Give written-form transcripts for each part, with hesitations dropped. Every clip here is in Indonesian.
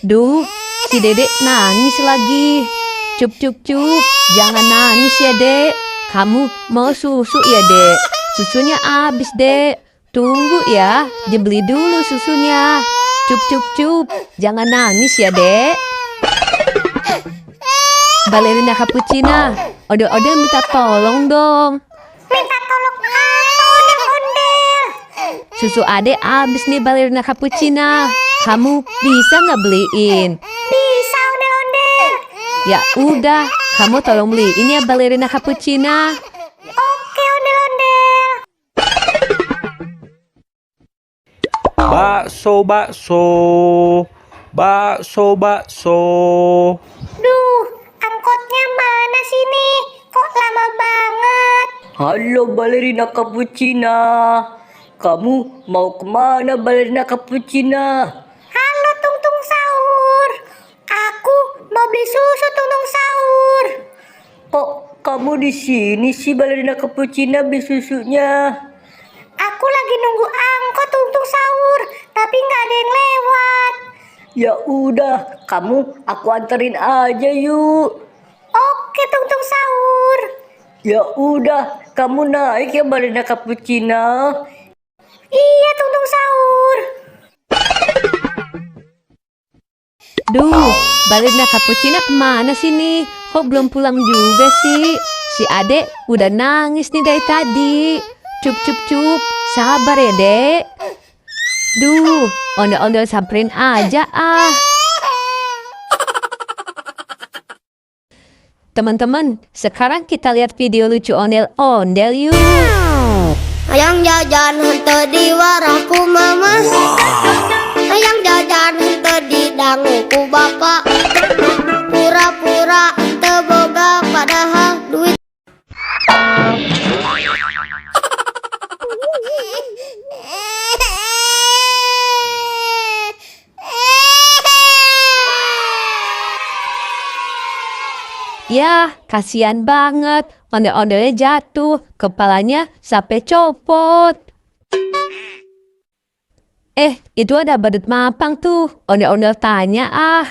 Duh, si Dedek nangis lagi. Cup, cup, cup. Jangan nangis ya, Dek. Kamu mau susu ya, Dek? Susunya habis, Dek. Tunggu ya, dibeli dulu susunya. Cup, cup, cup. Jangan nangis ya, Dek. Balerina Cappuccina, ode-ode minta tolong dong. Minta tolong apa, ondel-ondel? Susu adek habis nih Balerina Cappuccina. Kamu bisa nggak beliin? Bisa, ondel-ondel. Ya udah, kamu tolong beliin ya Balerina Cappuccina. Oke, ondel-ondel. Bakso, bakso, bakso, bakso. Duh, angkotnya mana sini? Kok lama banget? Halo Balerina Cappuccina. Kamu mau kemana Balerina Cappuccina? Halo, Tungtung Sahur. Aku mau beli susu, Tungtung Sahur. Kok kamu di sini sih Balerina Cappuccina beli susunya? Aku lagi nunggu angkot, Tungtung Sahur, tapi nggak ada yang lewat. Ya udah, aku anterin aja yuk. Oke, Tungtung Sahur. Ya udah, kamu naik ya Balerina Cappuccina. Iya, Tungtung Sahur. Duh, Balerina Cappuccina kemana sih nih? Kok belum pulang juga sih? Si adek udah nangis nih dari tadi. Cup, cup, cup. Sabar ya, Dek. Duh, ondel-ondel samperin aja ah. Teman-teman, sekarang kita lihat video lucu ondel-ondel yuk. Hayang jajan henteu di warahku mama. Hayang jajan henteu di danguku bapak. Pura-pura teu boga padahal duit. Ya, kasihan banget. Ondel-ondelnya jatuh, kepalanya sampai copot. Itu ada badut mampang tuh. Ondel-ondel tanya ah.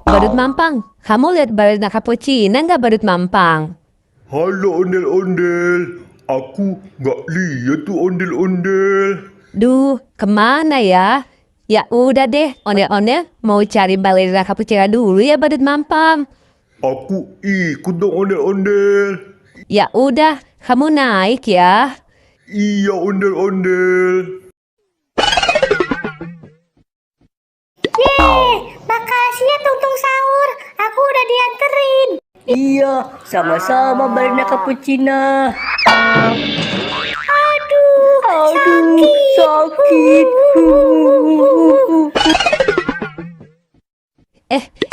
Badut mampang, kamu lihat Balerina Cappuccina nggak badut mampang? Halo ondel-ondel. Aku nggak lihat tuh ondel-ondel. Duh, kemana ya? Ya udah deh, ondel-ondel mau cari Balerina Cappuccina dulu ya badut mampang. Aku ikut dong ondel-ondel. Ya udah, kamu naik ya. Iya ondel-ondel. Yeay, makasih ya Tungtung Sahur. Aku udah dianterin. Iya, sama-sama Balerina Cappuccina. Aduh, Sakit.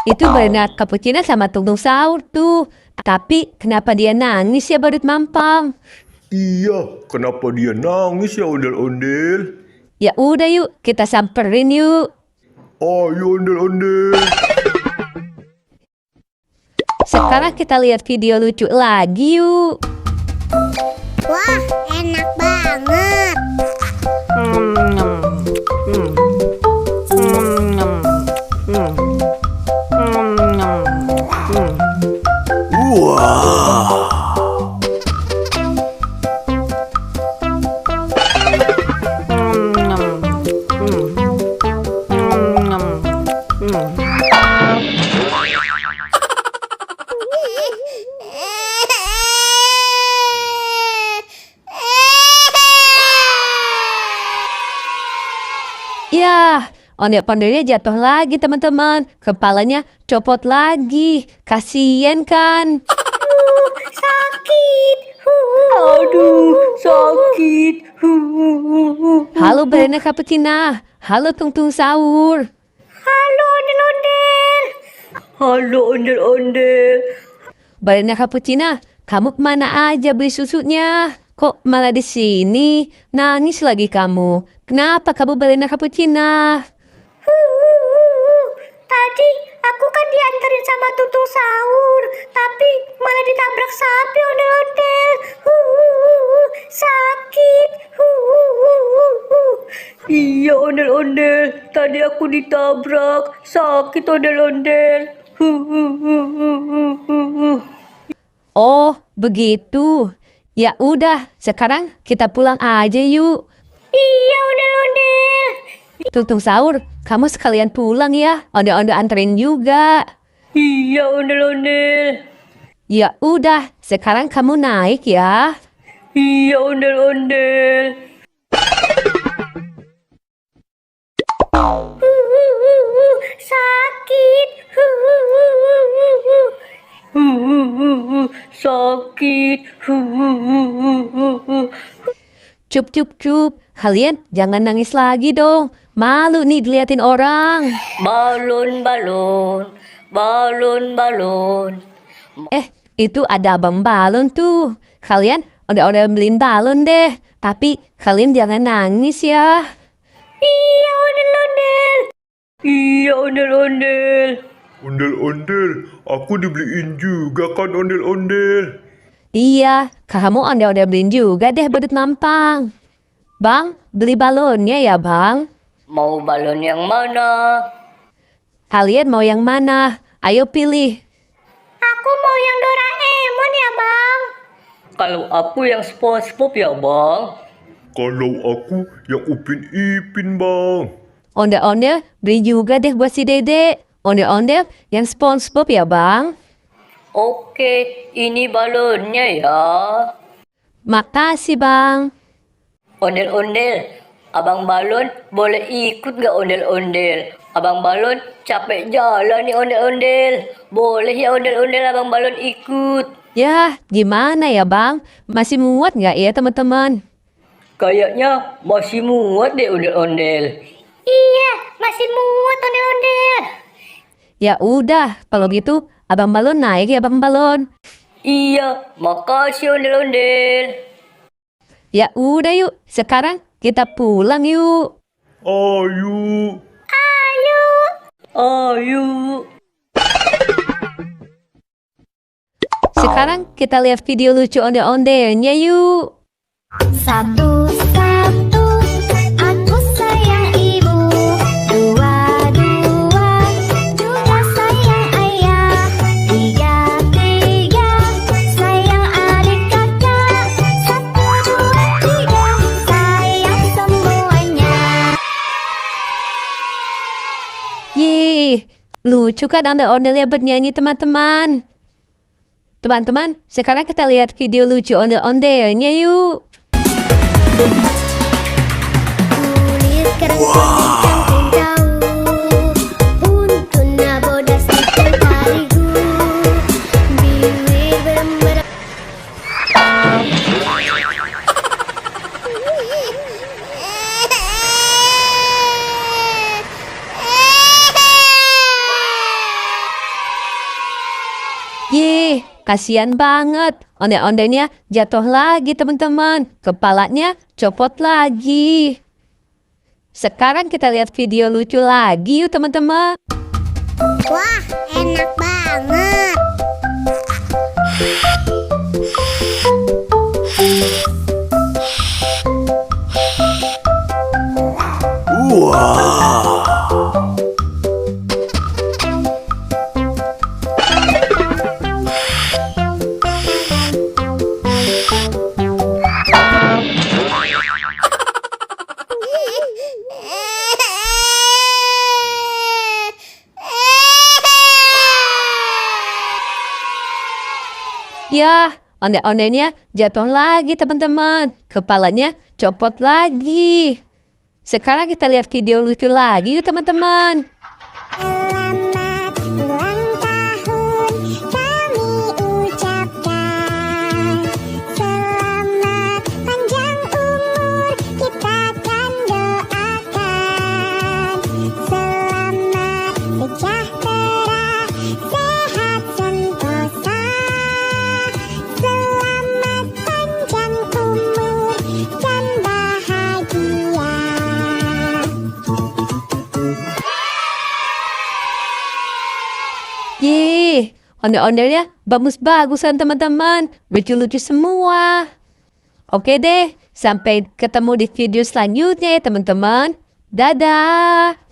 Itu Balerina Cappuccina sama Tungtung Sahur tuh. Tapi kenapa dia nangis ya badut mampang? Iya, kenapa dia nangis ya ondel-ondel? Ya udah yuk, kita samperin yuk. Ayo ondel-ondel. Sekarang kita lihat video lucu lagi yuk. Wah, enak banget. Ya, ondel-ondelnya jatuh lagi teman-teman. Kepalanya copot lagi. Kasian kan? sakit. Aduh, sakit. Halo Balerina Cappuccina. Halo Tungtung Sahur. Halo, ondel-ondel. Halo ondel-ondel. Balerina Cappuccina, kamu kemana aja beli susunya? Kok malah di sini? Nangis lagi kamu. Kenapa kamu Balerina Cappuccina? Tadi Aku kan diantarin sama tutung sahur, tapi malah ditabrak sapi ondel-ondel. Sakit. Iya ondel-ondel, tadi aku ditabrak, sakit ondel-ondel. Oh, begitu. Ya udah, sekarang kita pulang aja yuk. Iya ondel-ondel. Tutung sahur, kamu sekalian pulang ya. Ondel-ondel anterin juga. Iya ondel-ondel. Ya udah, sekarang kamu naik ya. Iya ondel-ondel. Sakit. Sakit. Cup, cup, cup. Kalian jangan nangis lagi dong. Malu nih diliatin orang. Balon, balon. Balon, balon. Itu ada abang balon tuh. Kalian udah beliin balon deh. Tapi kalian jangan nangis ya. Iya ondel-ondel. Iya ondel-ondel. Ondel-ondel, aku dibeliin juga kan ondel-ondel. Iya, kamu udah beliin juga deh badut mampang. Bang, beli balonnya ya bang. Mau balon yang mana? Kalian mau yang mana? Ayo pilih. Aku mau yang Doraemon ya, Bang. Kalau aku yang SpongeBob ya bang. Kalau aku yang Upin Ipin, Bang. Ondel-ondel beli juga deh buat si Dede. Ondel-ondel yang SpongeBob ya bang. Oke, ini balonnya ya. Makasih bang. Ondel-ondel, abang balon boleh ikut gak ondel-ondel? Abang balon capek jalan nih ondel-ondel. Boleh ya ondel-ondel abang balon ikut? Ya, gimana ya bang? Masih muat nggak ya teman-teman? Kayaknya masih muat deh ondel-ondel. Iya, masih muat ondel-ondel. Ya udah, kalau gitu abang balon naik ya abang balon. Iya, makasih ondel-ondel. Ya udah yuk, sekarang kita pulang yuk. Ayo. Ayo. Sekarang kita lihat video lucu ondel-ondelnya yuk. Satu-satu aku sayang ibu, dua-dua juga sayang ayah, tiga-tiga sayang adik kakak, satu, dua, tiga sayang semuanya. Yeay, lucu kan ondel-ondelnya bernyanyi teman-teman. Teman-teman, sekarang kita lihat video lucu ondel-ondelnya yuk. Kulit kerang campur tahu, untuna bodas ikan tarigu, bibir berember. Yeay, kasihan banget. Ondel-ondelnya jatuh lagi teman-teman. Kepalanya copot lagi. Sekarang kita lihat video lucu lagi yuk teman-teman. Wah, enak banget. Ya, ondel-ondelnya jatuh lagi teman-teman. Kepalanya copot lagi. Sekarang kita lihat video lucu lagi yuk teman-teman. Selamat ulang tahun kami ucapkan. Selamat panjang umur kita kan doakan. Selamat sejahtera, sehat sentosa. Selamat panjang umur dan bahagia. ondel-ondelnya bagus-bagusan teman-teman. Lucu-lucu semua. Oke deh, sampai ketemu di video selanjutnya ya teman-teman. Dadah!